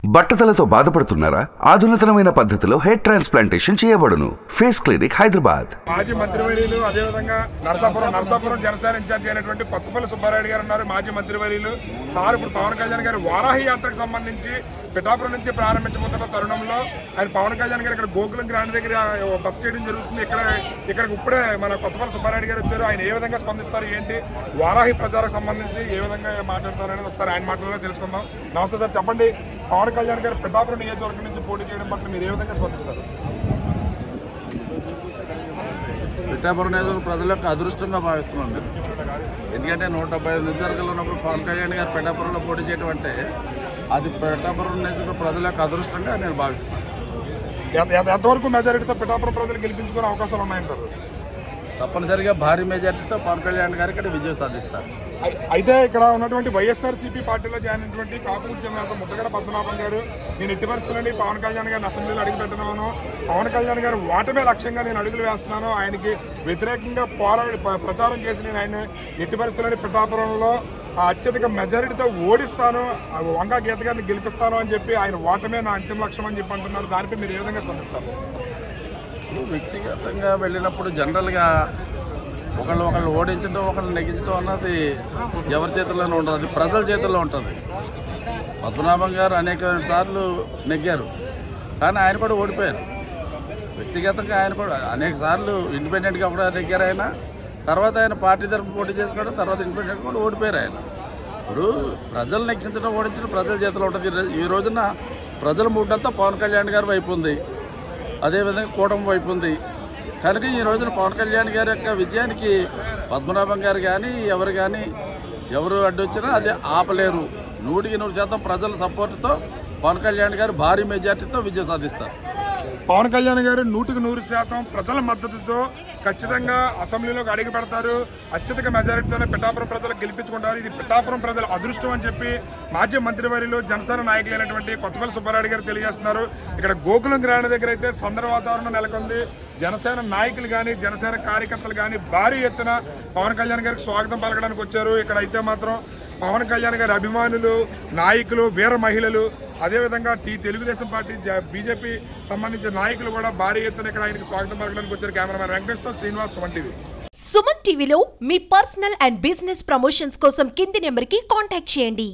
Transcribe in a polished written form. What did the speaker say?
బట్టతలతో బాధపడుతున్నారా? ఆధునితనమైన పద్ధతిలో hair transplantation చేయబడును. Face clinic Hyderabad. మాజీ మంత్రివర్యులు అదే విధంగా నరసాపురం జనసేన ఇన్ఛార్జ్ అయినటువంటి కొత్తపల్లి సుబ్బారెడ్డి గారు ఉన్నారు. మాజీ మంత్రివర్యులు సార్ ఇప్పుడు పవన్ కళ్యాణ్ గారు వారాహి యాత్రకు సంబంధించి పిఠాపురం నుంచి ప్రారంభించబోతున్న తరుణంలో ఆయన పవన్ కళ్యాణ్ గారు ఇక్కడ గోకులం గ్రాండ్ దగ్గర బస్ చేయడం జరుగుతుంది. ఇక్కడికి ఇప్పుడే మన కొత్తపల్లి సుబ్బారెడ్డి గారు వచ్చారు. ఆయన ఏ విధంగా స్పందిస్తారు, ఏంటి వారాహి ప్రచారకు సంబంధించి ఏ విధంగా మాట్లాడతారు అనేది ఒకసారి ఆయన మాటల్లో తెలుసుకుందాం. నమస్తే సార్, చెప్పండి. పవన్ కళ్యాణ్ గారు పిఠాపురం నియోజకవర్గం నుంచి పోటీ చేయడం పట్ల మీరు ఏ విధంగా స్పందిస్తారు? పిఠాపురం నియోజకవర్గం ప్రజల యొక్క అదృష్టంగా భావిస్తున్నాం మేము. ఎందుకంటే 175 నియోజకవర్గాలు ఉన్నప్పుడు పవన్ కళ్యాణ్ గారు పిఠాపురంలో పోటీ చేయడం అంటే అది పిఠాపురం నియోజకవర్గం ప్రజల యొక్క అదృష్టంగా నేను భావిస్తున్నాను. ఎంతవరకు మెజారిటీతో పిఠాపురం ప్రజలు గెలిపించుకునే అవకాశాలు ఉన్నాయంటారు? తప్పనిసరిగా భారీ మెజారిటీతో పవన్ కళ్యాణ్ గారు ఇక్కడ విజయం సాధిస్తారు. అయితే ఇక్కడ ఉన్నటువంటి వైఎస్ఆర్సీపీ పార్టీలో జాయిన్ అయినటువంటి కాపుకుర్చం నేత ముద్రగడ పద్మనాభం గారు, నేను ఎట్టి పరిస్థితులని పవన్ కళ్యాణ్ గారిని అసెంబ్లీలో అడుగు పెట్టినాను, పవన్ కళ్యాణ్ గారు ఓటమే లక్ష్యంగా నేను అడుగులు వేస్తున్నాను, ఆయనకి వ్యతిరేకంగా ప్రచారం చేసి నేను ఆయన ఎట్టి పరిస్థితులని పిఠాపురంలో అత్యధిక మెజారిటీతో ఓడిస్తాను, వంగా గీత గారిని గెలిపిస్తాను అని చెప్పి ఆయన ఓటమే నా అంతిమ లక్ష్యం అని చెప్పి అంటున్నారు. దానిపై మీరు ఏ విధంగా స్పందిస్తారు? వ్యక్తిగతంగా వెళ్ళినప్పుడు జనరల్గా ఒకళ్ళు ఓడించడం ఒకళ్ళు నెగ్గించడం అన్నది ఎవరి చేతుల్లోనే ఉంటుంది, అది ప్రజల చేతుల్లో ఉంటుంది. పద్మనాభం గారు అనేక సార్లు నెగ్గారు, కానీ ఆయన కూడా ఓడిపోయారు. వ్యక్తిగతంగా ఆయన కూడా అనేక సార్లు ఇండిపెండెంట్గా కూడా నెగ్గారు. ఆయన తర్వాత ఆయన పార్టీ తరఫున పోటీ చేసుకోవడం, తర్వాత ఇండిపెండెంట్ కూడా ఓడిపోయారు. ఆయన ఇప్పుడు ప్రజలు నెగ్గించడం ఓడించడం ప్రజల చేతిలో ఉంటుంది. ఈ రోజున ప్రజల మూడంతా పవన్ కళ్యాణ్ గారి వైపు ఉంది, అదేవిధంగా కూటమి వైపు ఉంది. కనుక ఈ రోజున పవన్ కళ్యాణ్ గారి యొక్క విజయానికి పద్మనాభం గారు కానీ ఎవరు అడ్డొచ్చినా అది ఆపలేరు. 100% ప్రజల సపోర్టుతో పవన్ కళ్యాణ్ గారు భారీ మెజార్టీతో విజయం సాధిస్తారు. పవన్ కళ్యాణ్ గారు 100% ప్రజల మద్దతుతో ఖచ్చితంగా అసెంబ్లీలోకి అడుగు పెడతారు. అత్యధిక మెజారిటీతోనే పిఠాపురం ప్రజలు గెలిపించుకుంటారు. ఇది పిఠాపురం ప్రజల అదృష్టం అని చెప్పి మాజీ మంత్రివర్యులు జనసేన నాయకులైనటువంటి కొత్తపల్లి సుబ్బారెడ్డి గారు తెలియజేస్తున్నారు. ఇక్కడ గోకులం గ్రాండ్ దగ్గర అయితే సందర వాతావరణం నెలకొంది. జనసేన నాయకులు కానీ జనసేన కార్యకర్తలు కానీ భారీ ఎత్తున పవన్ కళ్యాణ్ గారికి స్వాగతం పలకడానికి వచ్చారు. ఇక్కడ అయితే మాత్రం పవన్ కళ్యాణ్ గారి అభిమానులు, నాయకులు, వీర మహిళలు, అదేవిధంగా తెలుగుదేశం పార్టీ బీజేపీ సంబంధించిన నాయకులు కూడా భారీ ఎత్తున ఇక్కడ ఆయనకి స్వాగతం పలకడానికి వచ్చారు. కెమెరామెన్ వెంకటేష్తో శ్రీనివాస్, సుమన్ టీవీ. సుమన్ టీవీలో మీ పర్సనల్ అండ్ బిజినెస్ ప్రమోషన్స్ కోసం కింది నెంబర్కి కాంటాక్ట్ చేయండి.